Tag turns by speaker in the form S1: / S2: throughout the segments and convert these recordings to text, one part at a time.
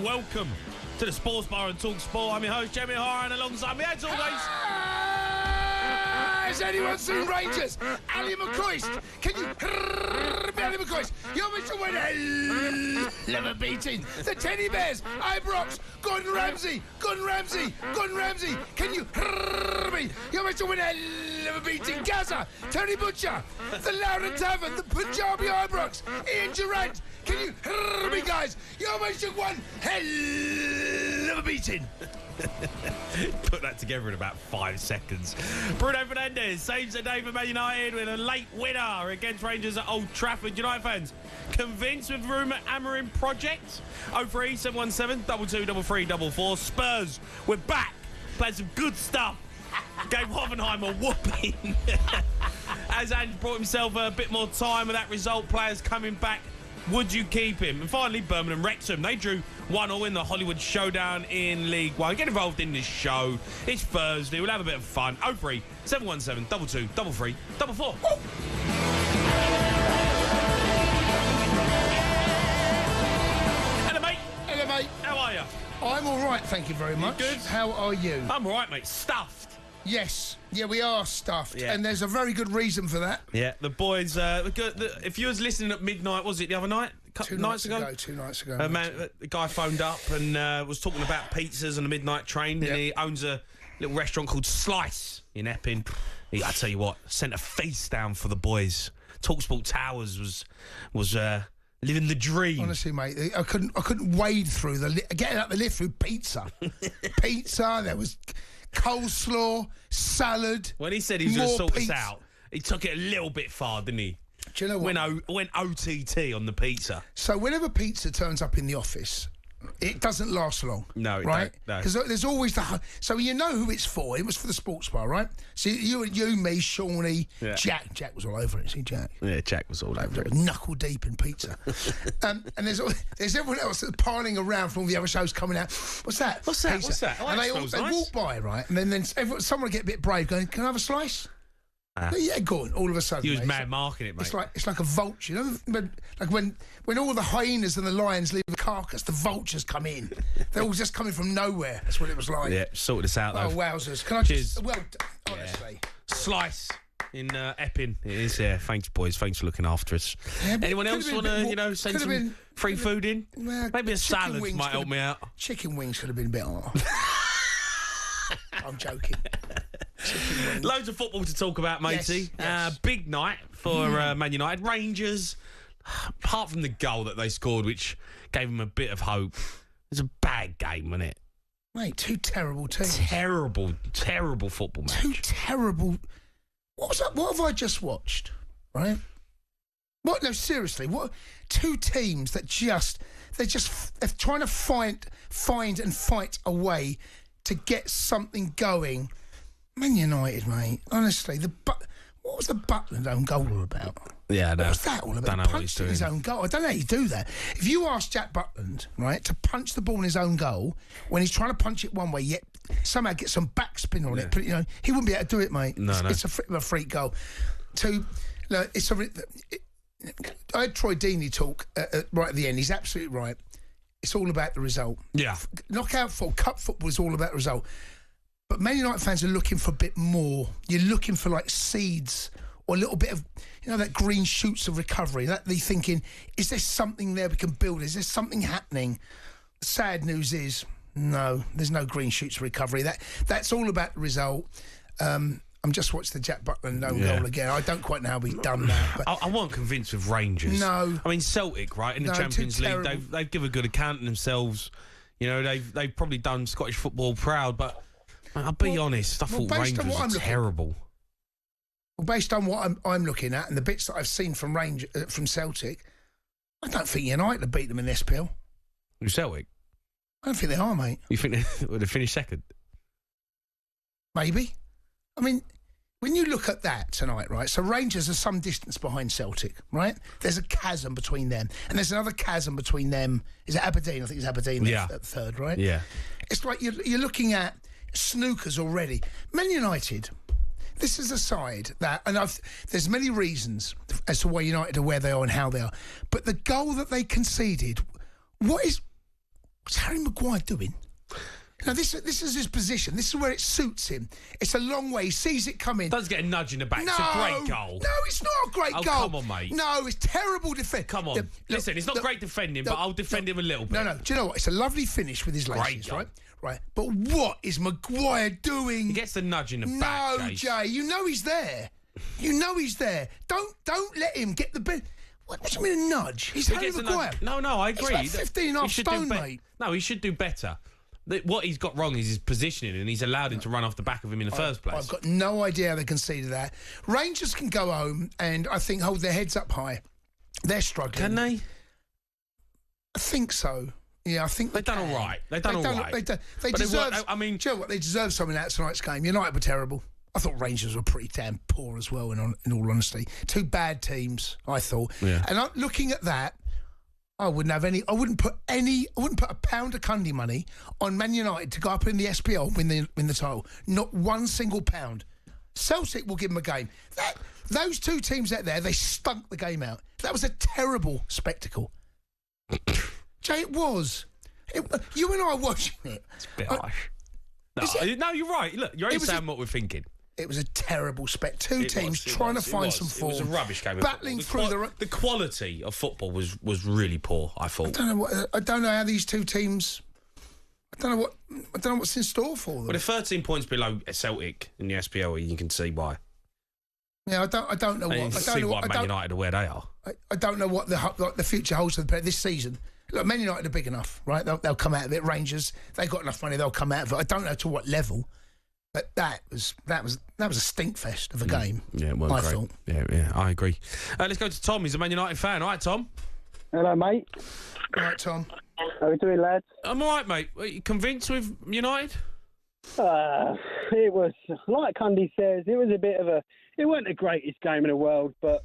S1: and welcome to the Sports Bar and Talk Sport. I'm your host, Jamie Hara, and alongside me, as always...
S2: Has anyone seen Rangers? Ali McCoist. Can you... Ali McCoist. You're Mr. Winner. Never beating. The Teddy Bears. Ibrox. Gordon Ramsay. Gordon Ramsay. Gordon Ramsay. Can you... You're Mr. Winner. Never beating. Gaza. Tony Butcher. The Loudon Tavern. The Punjabi Ibrox. Ian Durant. Can you... me, guys? You're Mr. One. Never beating.
S1: Put that together in about 5 seconds. Bruno Fernandes saves the day for Man United with a late winner against Rangers at Old Trafford. United fans convinced with rumour Amorim project. 03717 223344. Spurs, we're back. Playing some good stuff. Gave Hoffenheim a whooping. As Ange brought himself a bit more time with that result, players coming back. Would you keep him? And finally, Birmingham Wrexham. They drew 1-1 in the Hollywood Showdown in League One. Get involved in this show. It's Thursday. We'll have a bit of fun. 03717 223344. Hello, mate.
S2: Hello, mate.
S1: How are you?
S2: I'm all right, thank you very much.
S1: good?
S2: How are you?
S1: I'm all right, mate. Stuffed.
S2: Yes. Yeah, we are stuffed.
S1: Yeah.
S2: And there's a very good reason for that.
S1: Yeah, the boys... if you was listening at midnight, was it the other night?
S2: Two nights ago.
S1: The guy phoned up and was talking about pizzas and the midnight train, and he owns a little restaurant called Slice in Epping. I tell you what, sent a feast down for the boys. talkSPORT Towers was living the dream.
S2: Honestly, mate, I couldn't wade through getting up the lift through pizza. Pizza, there was coleslaw, salad.
S1: When he said he was going to sort us out, he took it a little bit far, didn't he?
S2: Do you know what?
S1: Went OTT on the pizza.
S2: So whenever pizza turns up in the office, it doesn't last long.
S1: No, it
S2: right?
S1: don't.
S2: Because there's always so you know who it's for. It was for the sports bar, right? So you, me, Shawnee, Jack was all over it. See, Jack?
S1: Yeah, Jack was all over it.
S2: Knuckle deep in pizza. And there's everyone else that's piling around from all the other shows coming out. What's that?
S1: What's that?
S2: Pizza.
S1: What's that? Oh,
S2: and
S1: that
S2: they walk by, right? And then someone will get a bit brave, going, "Can I have a slice?" Yeah, go on. All of a sudden,
S1: he was mad marking it, mate.
S2: It's like a vulture. You know, like when all the hyenas and the lions leave the carcass, the vultures come in. They're all just coming from nowhere. That's what it was like.
S1: Yeah, sorted us out though.
S2: Oh, wowzers! Can I
S1: Cheers.
S2: just honestly,
S1: Slice in Epping. It is. Yeah, thanks, boys. Thanks for looking after us.
S2: Yeah,
S1: anyone else want to, send some free food in? Maybe a salad might help me out.
S2: Chicken wings could have been a bit hard. I'm joking.
S1: Loads of football to talk about, matey.
S2: Yes.
S1: Big night for Man United. Rangers, apart from the goal that they scored, which gave them a bit of hope, it was a bad game, wasn't it?
S2: Mate, two terrible teams.
S1: Terrible football match.
S2: Two terrible... What was that? What have I just watched? Right? What? No, seriously. What? Two teams that they're trying to find and fight a way to get something going. Man United, mate. Honestly, what was the Butland own goal all about?
S1: Yeah, I know.
S2: What was that all about?
S1: Don't know what he's doing.
S2: His own goal. I don't know how you do that. If you ask Jack Butland, right, to punch the ball in his own goal when he's trying to punch it one way, yet somehow get some backspin on it, but he wouldn't be able to do it, mate.
S1: No.
S2: It's a freak goal. I had Troy Deeney talk right at the end. He's absolutely right. It's all about the result.
S1: Yeah.
S2: Knockout football, cup football is all about the result. But Man United fans are looking for a bit more. You're looking for like seeds or a little bit of, that green shoots of recovery. That they're thinking, is there something there we can build? Is there something happening? The sad news is, no, there's no green shoots of recovery. That's all about the result. I'm just watching the Jack Butland own goal again. I don't quite know how we've done that. But
S1: I wasn't convinced with Rangers.
S2: No.
S1: I mean, Celtic, right, in the Champions League, they've given a good account of themselves. They've probably done Scottish football proud, but I'll be honest, I thought Rangers were terrible.
S2: Based on what I'm looking at and the bits that I've seen from Celtic, I don't think United have beat them in the SPL.
S1: Who, Celtic?
S2: I don't think they are, mate.
S1: You think they would have finished second?
S2: Maybe. I mean, when you look at that tonight, right, so Rangers are some distance behind Celtic, right? There's a chasm between them. And there's another chasm between them. Is it Aberdeen? I think it's Aberdeen at third, right?
S1: Yeah.
S2: It's like you're looking at snookers already. Man United, this is a side that, and there's many reasons as to why United are where they are and how they are, but the goal that they conceded, what is What's Harry Maguire doing? Now, this is his position. This is where it suits him. It's a long way. He sees it coming.
S1: Does get a nudge in the back.
S2: No,
S1: it's a great goal.
S2: No, it's not a great goal.
S1: Come on, mate.
S2: No, it's terrible defence.
S1: Come on. Listen, it's not great defending, but I'll defend him a little bit.
S2: No. Do you know what? It's a lovely finish with his laces, right? Right. But what is Maguire doing?
S1: He gets the nudge in the back,
S2: No, Jay. You know he's there. You know he's there. Don't let him get the bit. What do you mean a nudge? He's Harry Maguire.
S1: No, I agree.
S2: He's about 15 and a half stone, mate.
S1: No, he should do better. What he's got wrong is his positioning, and he's allowed him to run off the back of him in the first place.
S2: I've got no idea how they conceded that. Rangers can go home and I think hold their heads up high. They're struggling.
S1: Can they?
S2: I think so. Yeah, I think
S1: they've done all right. They've done all right.
S2: They deserve. Do you know what? They deserve something out of tonight's game. United were terrible. I thought Rangers were pretty damn poor as well. In all honesty, two bad teams. I thought. Yeah. And looking at that, I wouldn't put a pound of Cundy money on Man United to go up in the SPL and win the title. Not one single pound. Celtic will give them a game. Those two teams out there, they stunk the game out. That was a terrible spectacle. Jay, it was. You and I watching it.
S1: It's a bit harsh. No, you're right. Look, you're only saying what we're thinking.
S2: It was a terrible Two teams trying to find some form.
S1: It was a rubbish game.
S2: Battling through
S1: the quality of football was really poor. I thought.
S2: I don't know how these two teams. I don't know what's in store for them.
S1: But they're 13 points below Celtic in the SPL. You can see why.
S2: Yeah, I don't know what.
S1: You can see why Man United are where they are.
S2: I don't know what the future holds for the player this season. Look, Man United are big enough, right? They'll come out of it. Rangers, they've got enough money. They'll come out of it. I don't know to what level. But that was a stink fest of a game.
S1: Yeah, it wasn't great.
S2: Thought.
S1: Yeah, I agree. Let's go to Tom. He's a Man United fan. All right, Tom.
S3: Hello, mate.
S2: All right, Tom.
S3: How are we doing, lads?
S1: I'm all right, mate. Are you convinced with United?
S3: It was, like Cundy says, it wasn't the greatest game in the world, but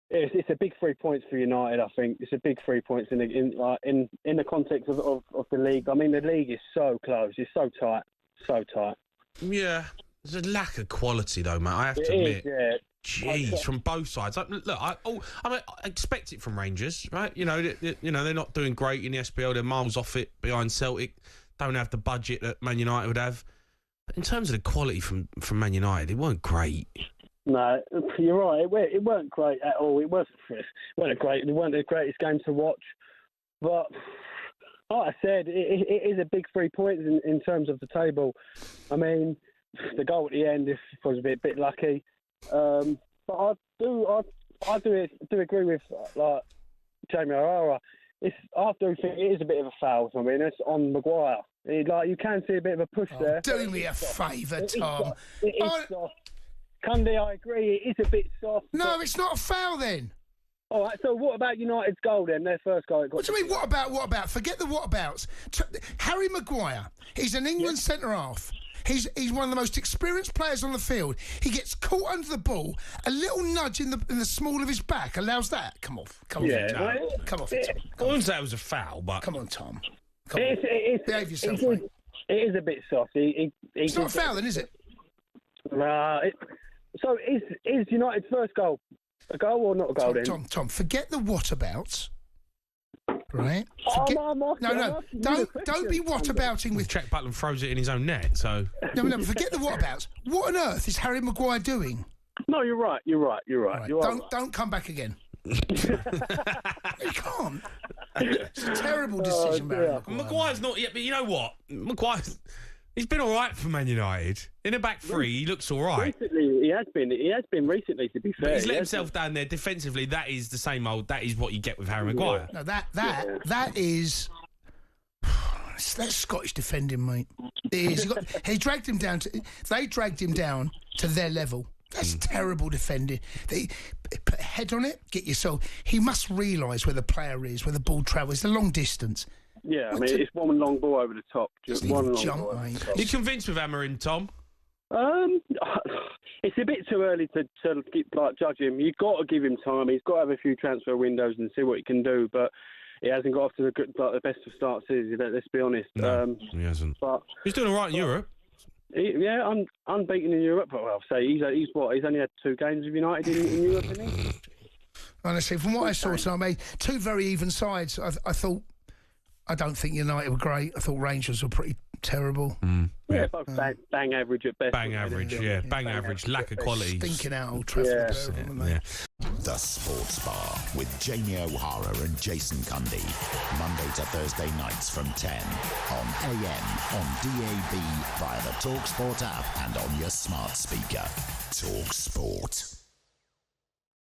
S3: it's a big 3 points for United. I think it's a big 3 points in the context of the league. I mean, the league is so close. It's so tight.
S1: Yeah, there's a lack of quality though, mate. I have to admit.
S3: Yeah.
S1: Jeez, from both sides. Look, I expect it from Rangers, right? They're not doing great in the SPL. They're miles off it behind Celtic. Don't have the budget that Man United would have. But in terms of the quality from Man United, it weren't great.
S3: No, you're right. It weren't great at all. It wasn't the greatest game to watch. But like I said, it is a big 3 points in terms of the table. I mean, the goal at the end was a bit lucky. But I do agree with like Jamie O'Hara. I do think it is a bit of a foul. I mean, it's on Maguire. You can see a bit of a push there.
S2: Do me a favour, Tom.
S3: It is soft. Cundy, I agree. It is a bit soft.
S2: No, it's not a foul then.
S3: All right, so what about United's goal then? Their first goal.
S2: What do you mean, what about? Forget the whatabouts. Harry Maguire, he's an England centre-half. He's one of the most experienced players on the field. He gets caught under the ball. A little nudge in the small of his back allows that. Come off. Come off it, Tom.
S1: I wouldn't say it was a foul, but...
S2: Come on, Tom. Behave yourself, mate.
S3: It is a bit soft.
S2: It's not a foul then, is it?
S3: So is United's first goal a goal or not a goal then?
S2: Tom, forget the whatabouts. Right?
S3: No.
S2: Don't be whatabouting with...
S1: Jack Butland throws it in his own net, so...
S2: No, forget the whatabouts. What on earth is Harry Maguire doing?
S3: No, you're right.
S2: Don't come back again. You can't. It's a terrible decision,
S1: Maguire's not yet, but you know what? He's been all right for Man United. In a back three, he looks all right.
S3: Recently, he has been recently, to be fair.
S1: But he's let himself down there defensively. That is the same old. That is what you get with Harry Maguire.
S2: No, that is. That's Scottish defending, mate. It is. They dragged him down to their level. That's terrible defending. They put a head on it, get yourself. He must realise where the player is, where the ball travels. The long distance.
S3: Yeah, I mean, it's one long ball over the top. Just one long ball.
S2: Mate.
S1: You convinced with Amarin, Tom?
S3: It's a bit too early to judge him. You've got to give him time. He's got to have a few transfer windows and see what he can do. But he hasn't got off to the best of starts. Let's be honest.
S1: No, he hasn't. But he's doing all right in Europe.
S3: Unbeaten in Europe. Well, I'll say he's only had 2 games with United in Europe, hasn't he?
S2: Honestly, from what I saw tonight, mate, 2 very even sides. I thought I don't think United were great. I thought Rangers were pretty terrible.
S3: Yeah, both bang average at best.
S1: Bang average, yeah. Bang average, lack of quality.
S2: Stinking out Old Trafford.
S1: Yeah.
S4: The Sports Bar with Jamie O'Hara and Jason Cundy. Monday to Thursday nights from 10 on AM, on DAB, via the talkSPORT app and on your smart speaker. talkSPORT.